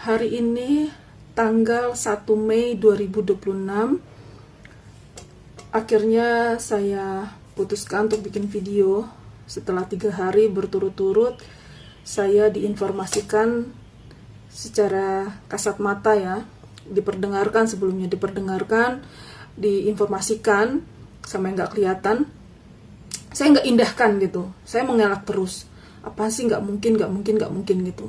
Hari ini tanggal 1 Mei 2026. Akhirnya saya putuskan untuk bikin video. Setelah 3 hari berturut-turut saya diinformasikan secara kasat mata ya, diperdengarkan, diinformasikan sampai nggak kelihatan. Saya nggak indahkan gitu, saya mengelak terus. Apa sih nggak mungkin gitu.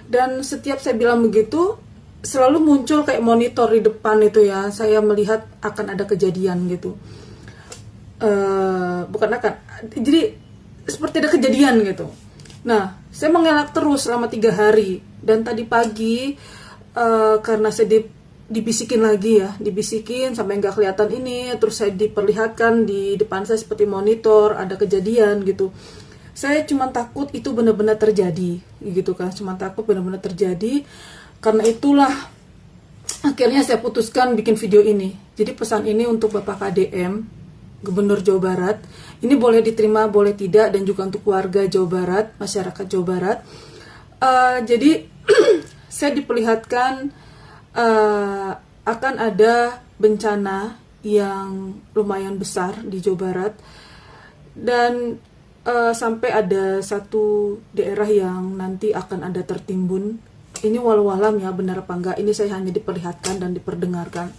Dan setiap saya bilang begitu, selalu muncul kayak monitor di depan itu ya. Saya melihat akan ada kejadian gitu. Jadi seperti ada kejadian gitu. Nah, saya mengelak terus selama 3 hari. Dan tadi pagi, karena saya dibisikin lagi ya, dibisikin sampai nggak kelihatan ini, terus saya diperlihatkan di depan saya seperti monitor, ada kejadian gitu. Saya cuma takut itu benar-benar terjadi, gitu kan. Cuma takut benar-benar terjadi. Karena itulah akhirnya saya putuskan bikin video ini. Jadi pesan ini untuk Bapak KDM, Gubernur Jawa Barat. Ini boleh diterima, boleh tidak, dan juga untuk warga Jawa Barat, masyarakat Jawa Barat. Jadi saya diperlihatkan akan ada bencana yang lumayan besar di Jawa Barat. Dan sampai ada satu daerah yang nanti akan ada tertimbun. Ini walau alam ya, benar apa enggak, ini saya hanya diperlihatkan dan diperdengarkan.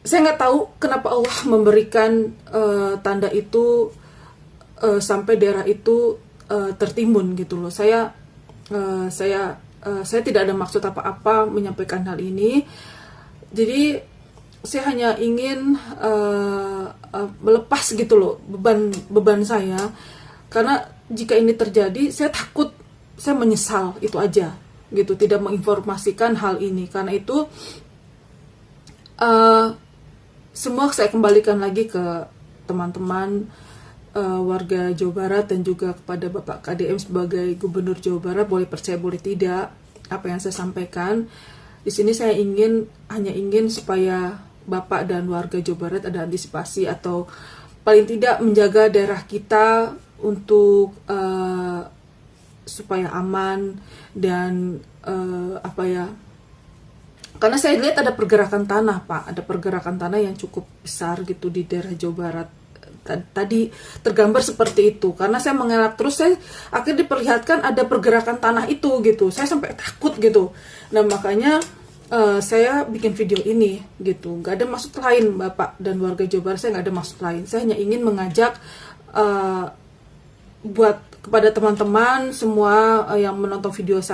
Saya nggak tahu kenapa Allah memberikan tanda itu sampai daerah itu tertimbun gitu loh. Saya tidak ada maksud apa-apa menyampaikan hal ini. Jadi saya hanya ingin melepas gitu loh beban saya, karena jika ini terjadi saya takut, saya menyesal, itu aja gitu, tidak menginformasikan hal ini. Karena itu semua saya kembalikan lagi ke teman-teman warga Jawa Barat dan juga kepada Bapak KDM sebagai Gubernur Jawa Barat. Boleh percaya boleh tidak apa yang saya sampaikan di sini. Saya hanya ingin supaya Bapak dan warga Jawa Barat ada antisipasi, atau paling tidak menjaga daerah kita untuk supaya aman. Dan karena saya lihat ada pergerakan tanah Pak, ada pergerakan tanah yang cukup besar gitu di daerah Jawa Barat. Tadi tergambar seperti itu. Karena saya mengelak terus, saya akhirnya diperlihatkan ada pergerakan tanah itu gitu. Saya sampai takut gitu. Nah makanya saya bikin video ini gitu. Nggak ada maksud lain Bapak dan warga Jawa Barat, saya nggak ada maksud lain. Saya hanya ingin mengajak buat kepada teman-teman semua yang menonton video saya.